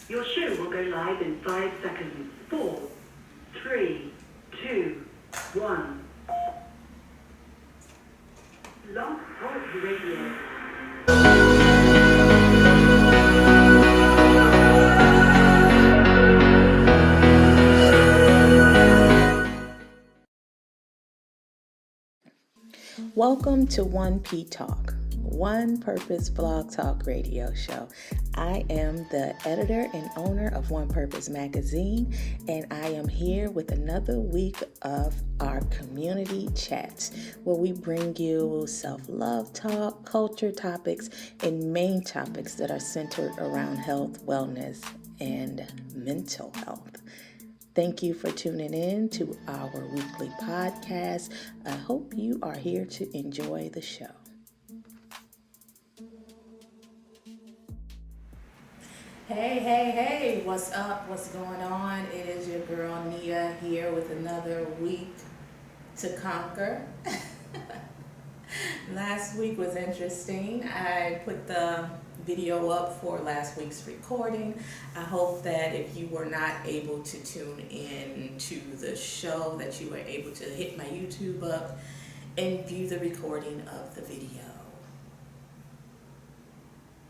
Your show will go live in 5 seconds. 4, 3, 2, 1. Long Talk Radio. Welcome to 1P Talk, One Purpose Blog Talk Radio Show. I am the editor and owner of One Purpose Magazine, and I am here with another week of our community chats, where we bring you self-love talk, culture topics, and main topics that are centered around health, wellness, and mental health. Thank you for tuning in to our weekly podcast. I hope you are here to enjoy the show. Hey, what's up? What's going on? It is your girl Nia here with another week to conquer. Last week was interesting. I put the video up for last week's recording. I hope that if you were not able to tune in to the show, that you were able to hit my YouTube up and view the recording of the video.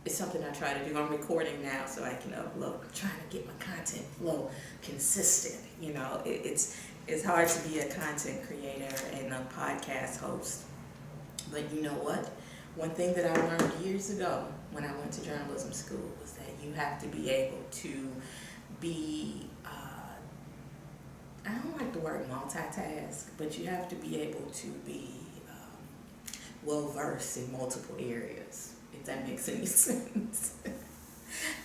It's something I try to do. I'm recording now so I can upload. I'm trying to get my content flow consistent. You know, it's hard to be a content creator and a podcast host. But you know what? One thing that I learned years ago when I went to journalism school was that you have to be able to be, I don't like the word multitask, but you have to be able to be well-versed in multiple areas, if that makes any sense.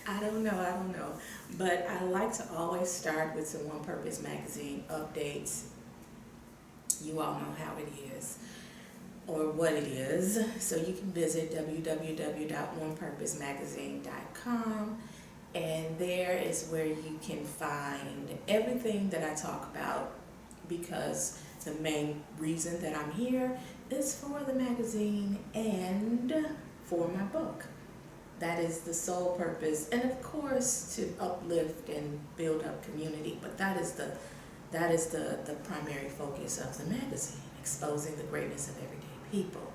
I don't know. But I like to always start with some One Purpose Magazine updates. You all know how it is, or what it is. So you can visit www.onepurposemagazine.com, and there is where you can find everything that I talk about, because the main reason that I'm here is for the magazine and for my book. That is the sole purpose, and of course to uplift and build up community, but that is the primary focus of the magazine, exposing the greatness of everyday people.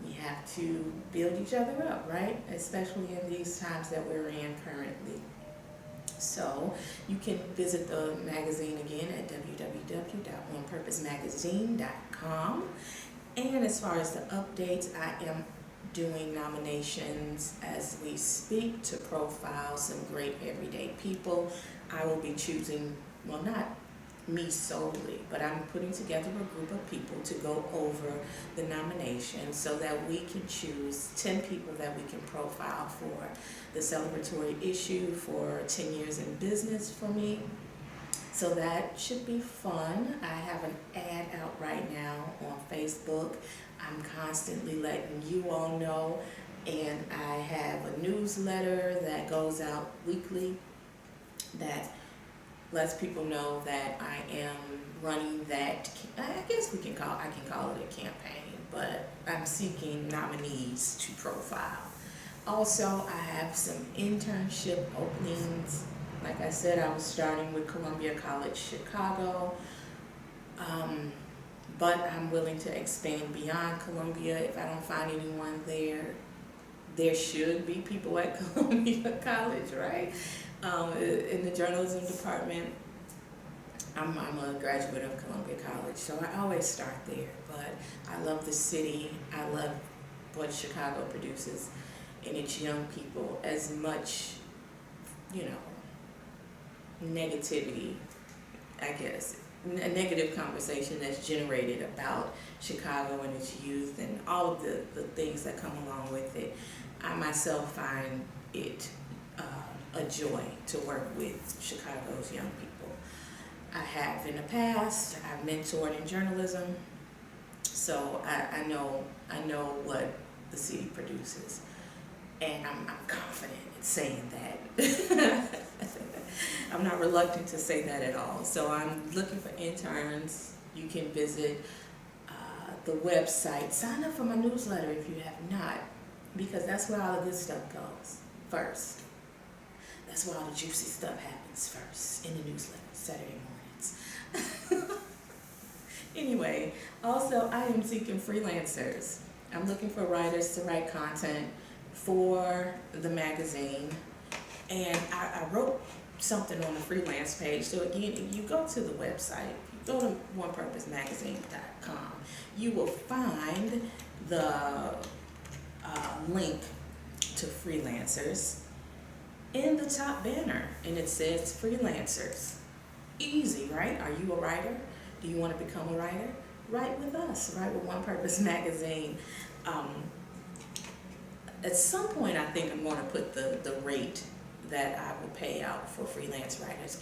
We have to build each other up, right? Especially in these times that we're in currently. So you can visit the magazine again at www.onepurposemagazine.com. And as far as the updates, I am doing nominations as we speak to profile some great everyday people. I will be choosing, well, not me solely, but I'm putting together a group of people to go over the nomination so that we can choose 10 people that we can profile for the celebratory issue for 10 years in business for me. So that should be fun. I have an ad out right now on Facebook. I'm constantly letting you all know, and I have a newsletter that goes out weekly that lets people know that I am running that. I guess I can call it a campaign, but I'm seeking nominees to profile. Also, I have some internship openings. Like I said, I was starting with Columbia College Chicago, but I'm willing to expand beyond Columbia. If I don't find anyone there, there should be people at Columbia College, right? In the journalism department. I'm a graduate of Columbia College, so I always start there. But I love the city. I love what Chicago produces in its young people. As much, negativity, I guess, a negative conversation that's generated about Chicago and its youth and all of the things that come along with it. I myself find it a joy to work with Chicago's young people. I have in the past. I've mentored in journalism, so I know what the city produces, and I'm confident in saying that. I'm not reluctant to say that at all. So I'm looking for interns. You can visit the website. Sign up for my newsletter if you have not, because that's where all the good stuff goes first. That's where all the juicy stuff happens first, in the newsletter, Saturday mornings. Anyway, also I am seeking freelancers. I'm looking for writers to write content for the magazine. And I wrote something on the freelance page. So again, if you go to the website, you go to onepurposemagazine.com, you will find the link to freelancers in the top banner, and it says freelancers. Easy, right? Are you a writer? Do you want to become a writer? Write with us, write with One Purpose Magazine. At some point, I think I'm going to put the rate that I will pay out for freelance writers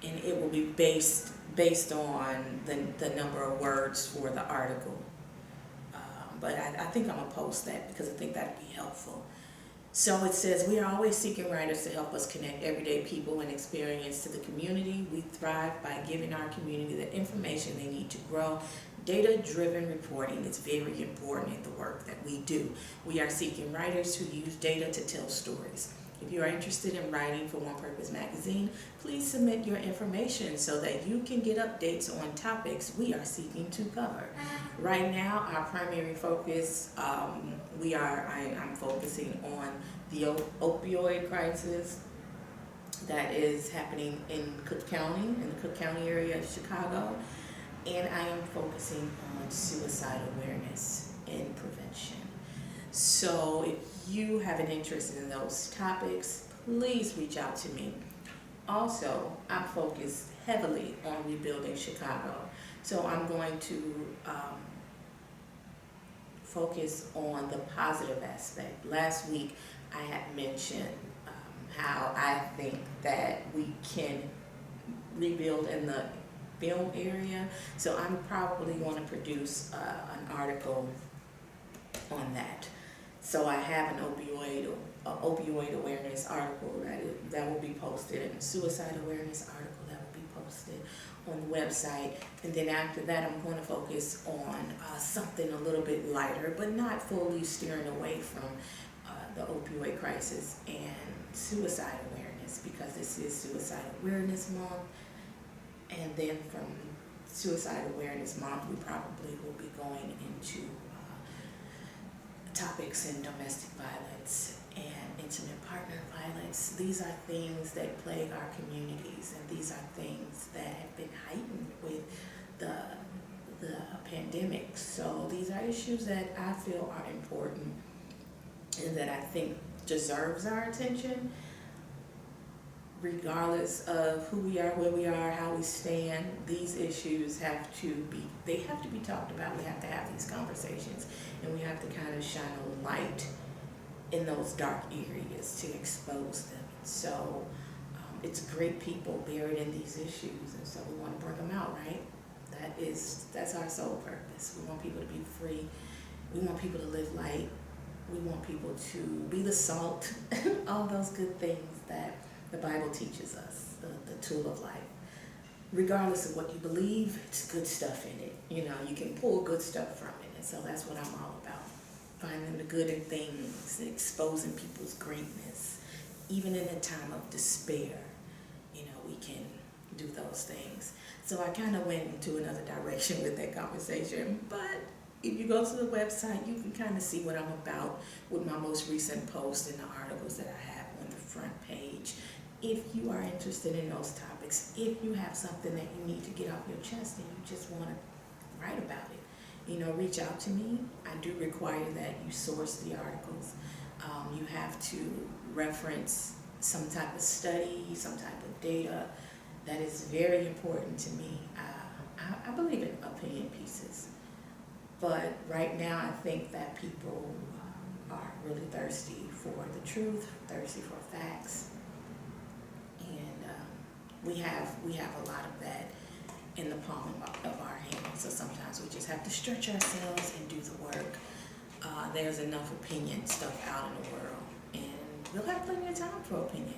and it will be based on the number of words for the article. But I think I'm going to post that because I think that would be helpful. So it says, we are always seeking writers to help us connect everyday people and experience to the community. We thrive by giving our community the information they need to grow. Data-driven reporting is very important in the work that we do. We are seeking writers who use data to tell stories. If you are interested in writing for One Purpose Magazine, please submit your information so that you can get updates on topics we are seeking to cover. Right now, our primary focus, I'm focusing on the opioid crisis that is happening in Cook County, in the Cook County area of Chicago, and I am focusing on suicide awareness and prevention. So if you have an interest in those topics, please reach out to me. Also, I focus heavily on rebuilding Chicago. So I'm going to focus on the positive aspect. Last week, I had mentioned how I think that we can rebuild in the film area. So I'm probably going to produce an article on that. So I have an opioid awareness article that will be posted, and a suicide awareness article that will be posted on the website. And then after that, I'm going to focus on something a little bit lighter, but not fully steering away from the opioid crisis and suicide awareness, because this is Suicide Awareness Month. And then from Suicide Awareness Month, we probably will be going into topics in domestic violence and intimate partner violence. These are things that plague our communities, and these are things that have been heightened with the pandemic. So these are issues that I feel are important and that I think deserves our attention, regardless of who we are, where we are, how we stand. These issues have to be talked about. We have to have these conversations, and we have to kind of shine a light in those dark areas to expose them. So it's great people buried in these issues, and so we want to bring them out, right? That's our sole purpose. We want people to be free. We want people to live light. We want people to be the salt, all those good things that the Bible teaches us, the tool of life. Regardless of what you believe, it's good stuff in it. You know, you can pull good stuff from it. And so that's what I'm all about. Finding the good in things, exposing people's greatness. Even in a time of despair, you know, we can do those things. So I kind of went into another direction with that conversation. But if you go to the website, you can kind of see what I'm about with my most recent posts and the articles that I have on the front page. If you are interested in those topics, if you have something that you need to get off your chest and you just want to write about it, you know, reach out to me. I do require that you source the articles. You have to reference some type of study, some type of data. That is very important to me. I believe in opinion pieces. But right now, I think that people are really thirsty for the truth, thirsty for facts. We have a lot of that in the palm of our hand. So sometimes we just have to stretch ourselves and do the work. There's enough opinion stuff out in the world, and we'll have plenty of time for opinion.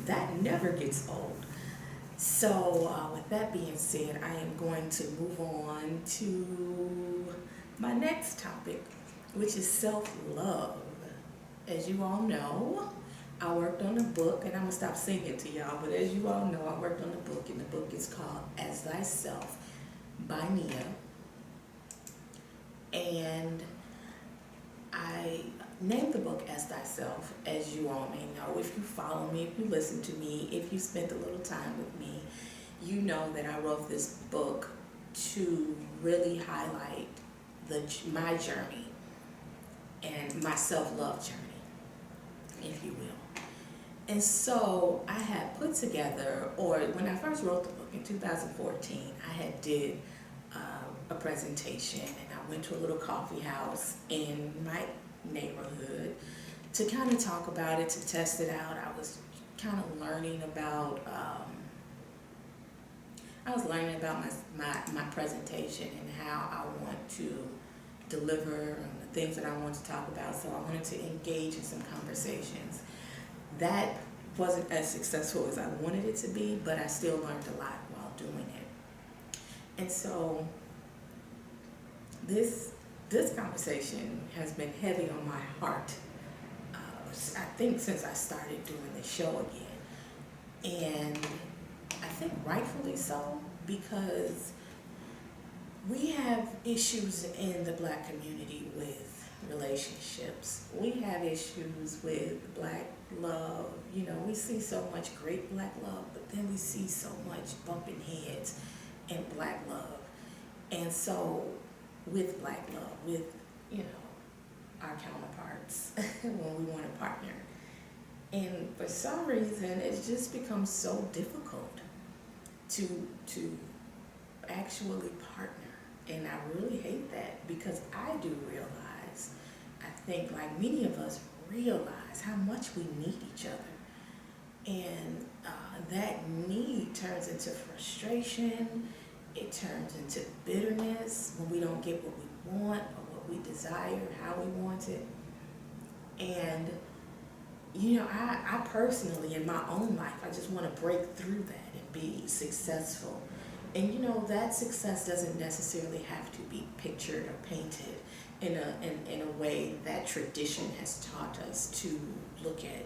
That never gets old. So with that being said, I am going to move on to my next topic, which is self-love. As you all know, I worked on a book, and I'm going to stop singing to y'all, but as you all know, I worked on a book, and the book is called Asthyself by Nia. And I named the book Asthyself, as you all may know. If you follow me, if you listen to me, if you spent a little time with me, you know that I wrote this book to really highlight my journey and my self-love journey, if you will. And so I had put together, or when I first wrote the book in 2014, I had did a presentation, and I went to a little coffee house in my neighborhood to kind of talk about it, to test it out. I was kind of learning about my presentation and how I want to deliver and the things that I want to talk about. So I wanted to engage in some conversations. That wasn't as successful as I wanted it to be, but I still learned a lot while doing it. And so this conversation has been heavy on my heart, I think since I started doing the show again. And I think rightfully so, because we have issues in the Black community with relationships. We have issues with Black love. You know, we see so much great Black love, but then we see so much bumping heads in Black love. And so with Black love, with, you know, our counterparts when we want a partner. And for some reason, it's just become so difficult to actually partner. And I really hate that, because I do realize, I think like many of us realize how much we need each other. And that need turns into frustration. It turns into bitterness when we don't get what we want or what we desire, how we want it. And, you know, I personally, in my own life, I just want to break through that and be successful. And, you know, that success doesn't necessarily have to be pictured or painted in a way that tradition has taught us to look at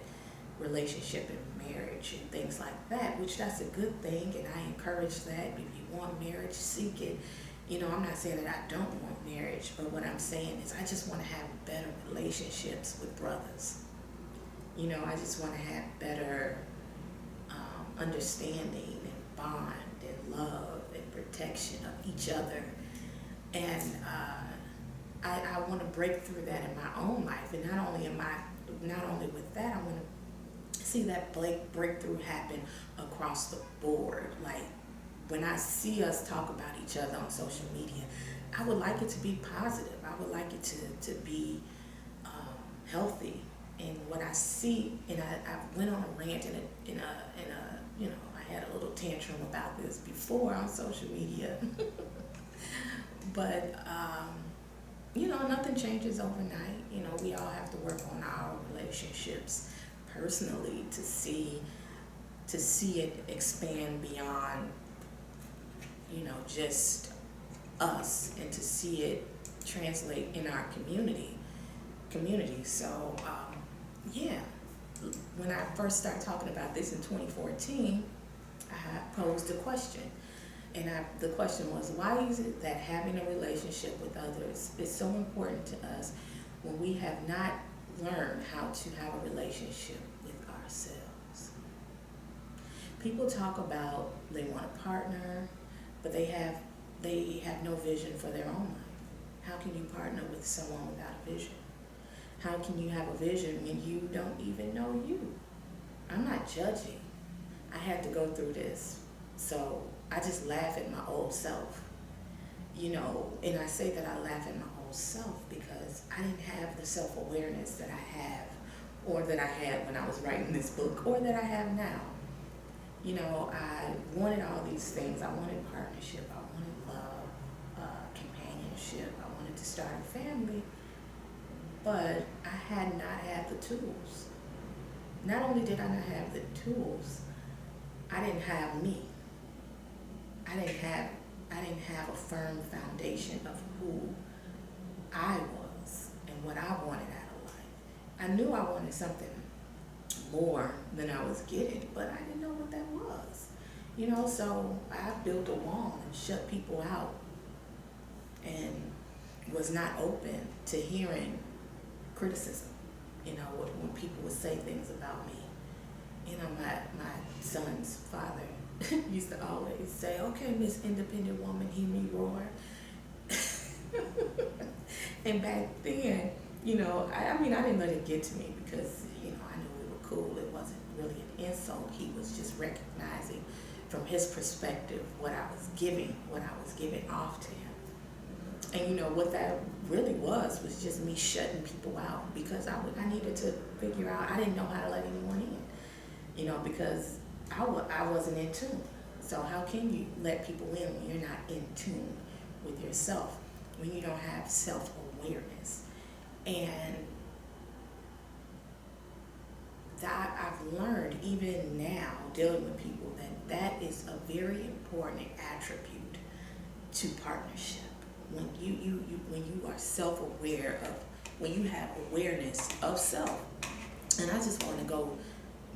relationship and marriage and things like that, which that's a good thing, and I encourage that. If you want marriage, seek it. You know, I'm not saying that I don't want marriage, but what I'm saying is I just want to have better relationships with brothers. You know, I just want to have better understanding and bond and love and protection of each other. And I want to break through that in my own life, and not only with that, I want to see that breakthrough happen across the board. Like, when I see us talk about each other on social media, I would like it to be positive. I would like it to be healthy. And what I see, and I went on a rant in a you know, I had a little tantrum about this before on social media. But you know, nothing changes overnight. You know, we all have to work on our relationships personally to see it expand beyond, you know, just us, and to see it translate in our community. So yeah, when I first started talking about this in 2014, I posed a question, and the question was, why is it that having a relationship with others is so important to us when we have not learned how to have a relationship with ourselves? People talk about they want a partner, but they have no vision for their own life. How can you partner with someone without a vision? How can you have a vision when you don't even know you? I'm not judging. I had to go through this. So I just laugh at my old self. You know, and I say that I laugh at my old self because I didn't have the self-awareness that I have, or that I had when I was writing this book, or that I have now. You know, I wanted all these things. I wanted partnership. I wanted love, companionship. I wanted to start a family. But I had not had the tools. Not only did I not have the tools, I didn't have me. I didn't have a firm foundation of who I was and knew I wanted something more than I was getting, but I didn't know what that was. So I built a wall and shut people out and was not open to hearing criticism, when people would say things about me. My son's father used to always say, "Okay, Miss Independent Woman, hear me roar." And back then, I didn't let it get to me because, I knew we were cool. It wasn't really an insult. He was just recognizing from his perspective what I was giving off to him. And what that really was just me shutting people out because I needed to figure out, I didn't know how to let anyone in, because I wasn't in tune. So how can you let people in when you're not in tune with yourself, when you don't have self-awareness? And that I've learned even now dealing with people that is a very important attribute to partnership. When you are self-aware of, when you have awareness of self. And I just want to go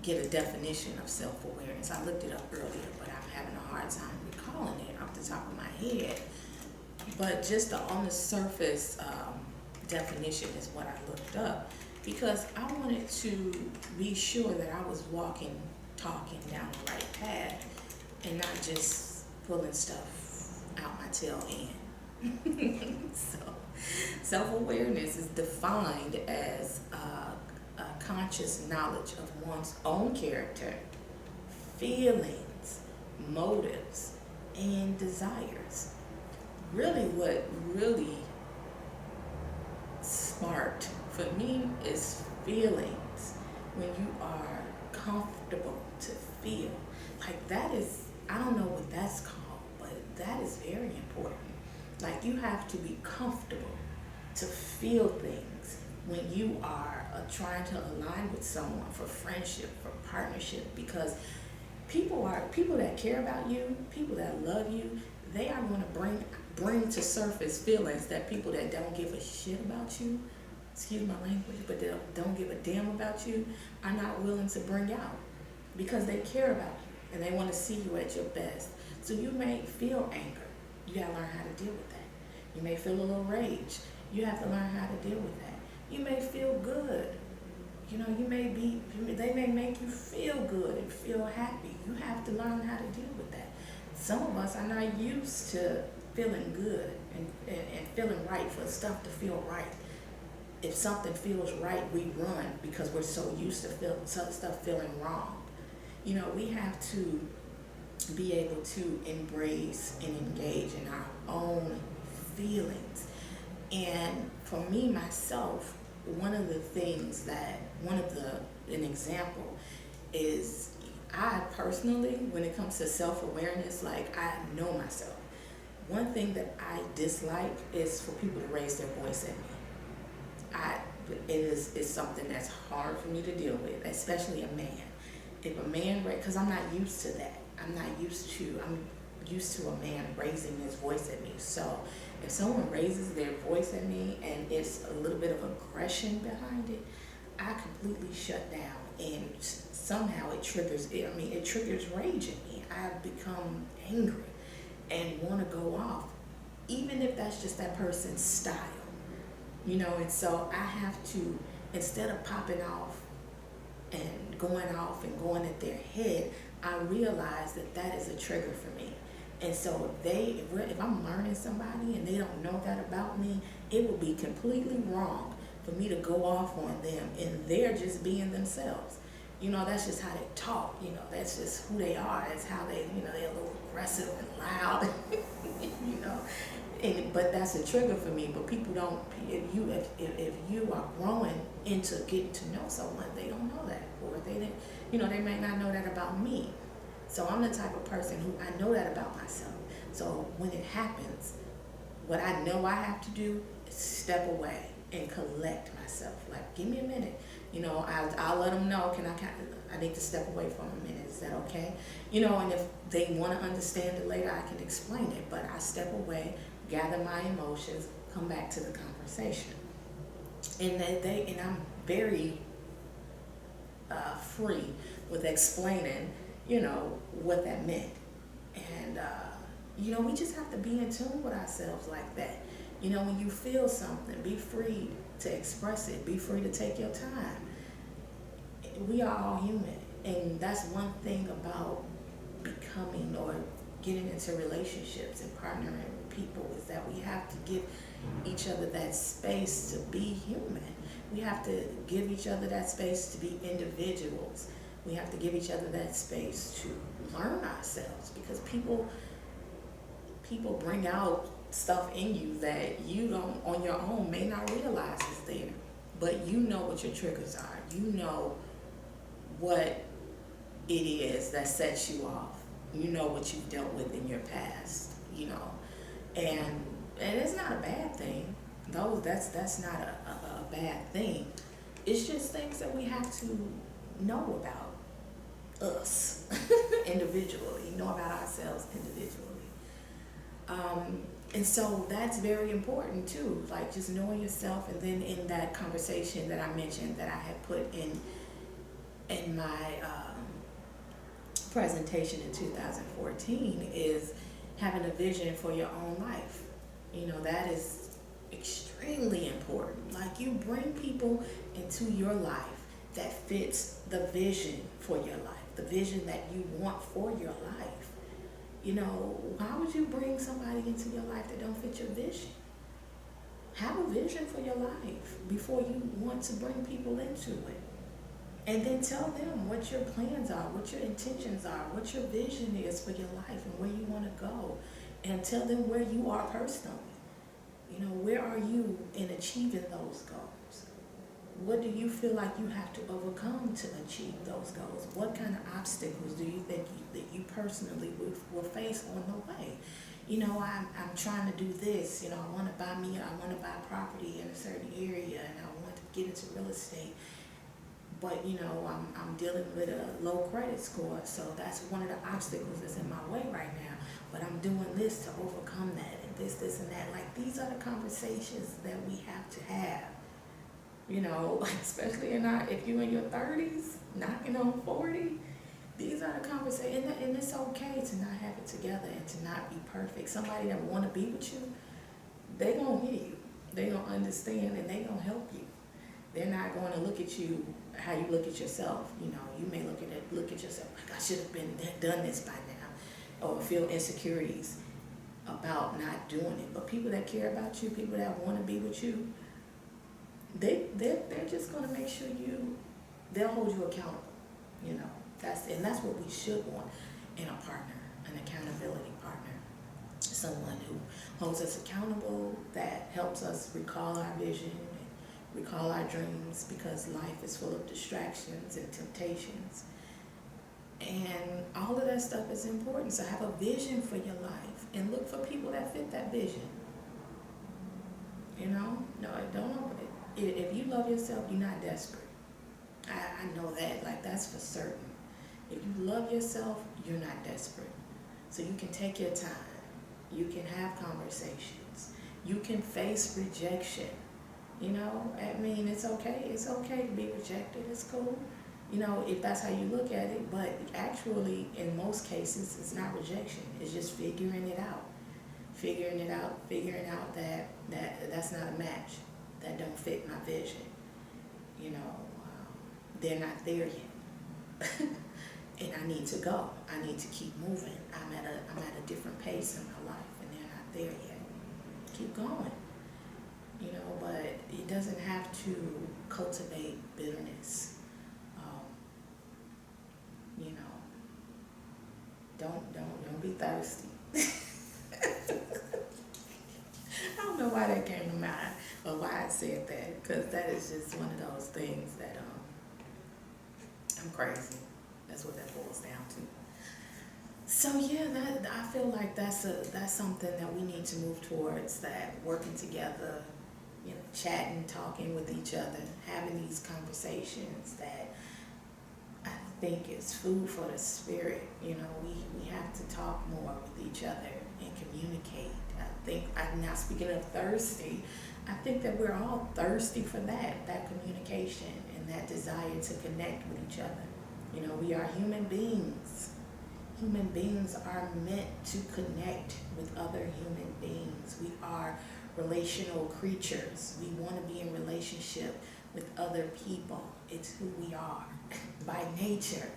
get a definition of self-awareness. I looked it up earlier, but I'm having a hard time recalling it off the top of my head. But just the on the surface definition is what I looked up, because I wanted to be sure that I was talking down the right path and not just pulling stuff out my tail end. So self-awareness is defined as a conscious knowledge of one's own character, feelings, motives, and desires. Really, what really sparked for me is feelings. When you are comfortable to feel, like that is, I don't know what that's called, but that is very important. Like, you have to be comfortable to feel things when you are trying to align with someone for friendship, for partnership, because people that care about you, people that love you, they are going to bring to surface feelings that people that don't give a shit about you, excuse my language, but they don't give a damn about you, are not willing to bring out, because they care about you and they want to see you at your best. So you may feel anger. You got to learn how to deal with that. You may feel a little rage. You have to learn how to deal with that. You may feel good. They may make you feel good and feel happy. You have to learn how to deal with that. Some of us are not used to feeling good and feeling right, for stuff to feel right. If something feels right, we run because we're so used to stuff feeling wrong. We have to be able to embrace and engage in our own feelings. And for me, myself, an example is, I personally, when it comes to self-awareness, like, I know myself. One thing that I dislike is for people to raise their voice at me. It is something that's hard for me to deal with, especially a man. If a man, because I'm not used to that. I'm used to a man raising his voice at me. So if someone raises their voice at me and it's a little bit of aggression behind it, I completely shut down, and somehow it triggers rage in me. I become angry and want to go off, even if that's just that person's style, and so I have to, instead of popping off and going at their head, I realize that is a trigger for me. And so if I'm learning somebody and they don't know that about me, it would be completely wrong for me to go off on them, and they're just being themselves. That's just how they talk. That's just who they are. That's how they're a little aggressive and loud, but that's a trigger for me. But people don't, if you are growing into getting to know someone, they don't know that, or they may not know that about me. So I'm the type of person who, I know that about myself. So when it happens, what I know I have to do is step away and collect myself. Like, give me a minute. I'll let them know, I need to step away for a minute. Is that okay? And if they want to understand it later, I can explain it. But I step away, gather my emotions, come back to the conversation. And I'm very free with explaining, what that meant. And, we just have to be in tune with ourselves like that. When you feel something, be free to express it, be free to take your time. We are all human. And that's one thing about becoming or getting into relationships and partnering with people is that we have to give each other that space to be human. We have to give each other that space to be individuals. We have to give each other that space to learn ourselves, because people bring out stuff in you that you don't on your own may not realize is there. But you know what your triggers are. You know what it is that sets you off. You know what you've dealt with in your past, and it's not a bad thing. That's not a bad thing. It's just things that we have to know about us individually, know about ourselves individually. And so that's very important too, like just knowing yourself. And then in that conversation that I mentioned that I had put in my presentation in 2014 is having a vision for your own life. That is extremely important. Like, you bring people into your life that fits the vision for your life, the vision that you want for your life. Why would you bring somebody into your life that don't fit your vision? Have a vision for your life before you want to bring people into it. And then tell them what your plans are, what your intentions are, what your vision is for your life and where you want to go. And tell them where you are personally. Where are you in achieving those goals? What do you feel like you have to overcome to achieve those goals? What kind of obstacles do you think that you personally will face on the way? I'm trying to do this. I want to buy property in a certain area, and I want to get into real estate. But I'm dealing with a low credit score, so that's one of the obstacles that's in my way right now. But I'm doing this to overcome that, and this and that. Like, these are the conversations that we have to have. Especially if you're in your 30s, knocking on 40, these are the conversations. And it's okay to not have it together and to not be perfect. Somebody that want to be with you, they gonna hear you, they gonna understand, and they gonna help you. They're not going to look at you how you look at yourself. You may look at yourself like, I should have done this by now, or feel insecurities about not doing it. But people that care about you, people that want to be with you, they're just going to make sure they'll hold you accountable. That's what we should want in a partner, an accountability partner, someone who holds us accountable, that helps us recall our vision, recall our dreams, because life is full of distractions and temptations. And all of that stuff is important. So have a vision for your life and look for people that fit that vision. No, don't open it. If you love yourself, you're not desperate. I know that, like, that's for certain. If you love yourself, you're not desperate. So you can take your time. You can have conversations. You can face rejection. It's okay. It's okay to be rejected. It's cool. If that's how you look at it. But actually, in most cases, it's not rejection. It's just figuring it out. Figuring out that that's not a match. That don't fit my vision. They're not there yet. And I need to go. I need to keep moving. I'm at a different pace in my life, and they're not there yet. Keep going. But it doesn't have to cultivate bitterness. Don't be thirsty. I don't know why that came to mind, or why I said that, because that is just one of those things that I'm crazy. That's what that boils down to. So yeah, I feel like that's something that we need to move towards. That working together, chatting, talking with each other, having these conversations that I think is food for the spirit. We have to talk more with each other and communicate. I think, now speaking of thirsty, I think that we're all thirsty for that communication and that desire to connect with each other. You know, we are human beings. Human beings are meant to connect with other human beings. We are relational creatures. We want to be in relationship with other people. It's who we are by nature.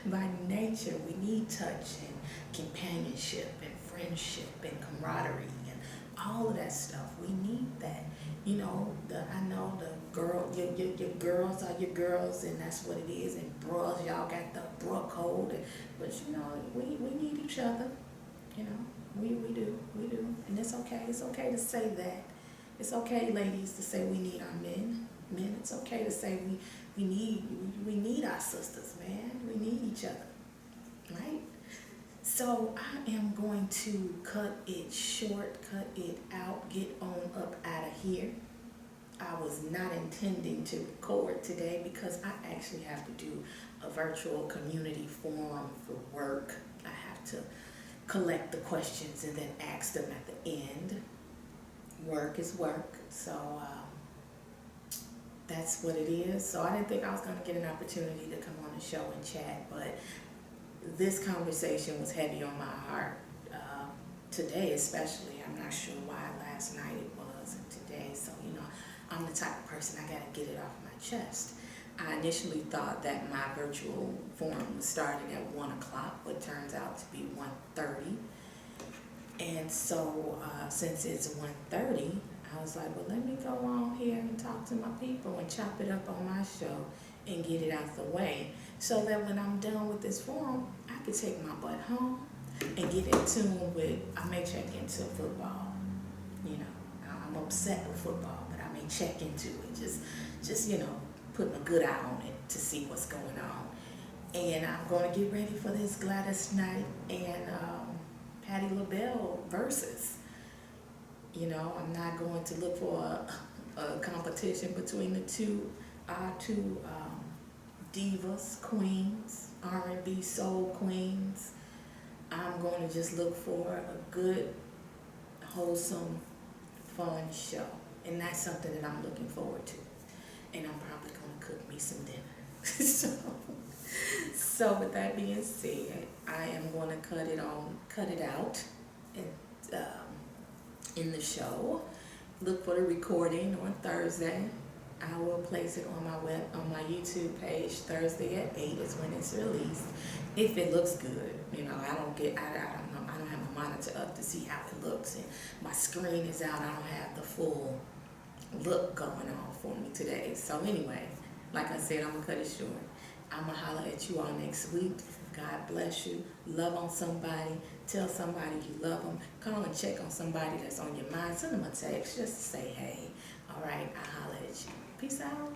By nature, we need touch and companionship and friendship and camaraderie and all of that stuff. We need that. You know, I know the girl, your girls are your girls, and that's what it is. And bros, y'all got the bro code. But you know, we need each other. You know, we do. And it's okay. It's okay to say that. It's okay, ladies, to say we need our men. Men, it's okay to say we need our sisters, man. We need each other, right? So I am going to cut it short, cut it out, get on up out of here. I was not intending to record today because I actually have to do a virtual community forum for work. I have to collect the questions and then ask them at the end. Work is work, so that's what it is. So I didn't think I was going to get an opportunity to come on the show and chat, but this conversation was heavy on my heart today, especially. I'm not sure why last night it was and today. So, you know, I'm the type of person, I got to get it off my chest. I initially thought that my virtual forum was starting at 1 o'clock, but turns out to be 1:30. And so since it's 1:30, I was like, well, let me go on here and talk to my people and chop it up on my show and get it out the way so that when I'm done with this forum, I can take my butt home and get in tune with, I may check into football. You know, I'm upset with football, but I may check into it, just you know, putting a good eye on it to see what's going on. And I'm going to get ready for this Gladys Knight and Patti LaBelle versus. You know, I'm not going to look for a competition between the two divas, queens, R&B soul queens. I'm going to just look for a good, wholesome, fun show. And that's something that I'm looking forward to. And I'm probably going to cook me some dinner. So with that being said, I am going to cut it out and, in the show. Look for the recording on Thursday. I will place it on my YouTube page Thursday at 8 is when it's released. If it looks good, you know, I don't have my monitor up to see how it looks, and my screen is out. I don't have the full look going on for me today. So anyway, like I said, I'm gonna cut it short. I'm gonna holler at you all next week. God bless you. Love on somebody. Tell somebody you love them. Call and check on somebody that's on your mind. Send them a text just to say hey. All right, I'll holler at you. Peace out.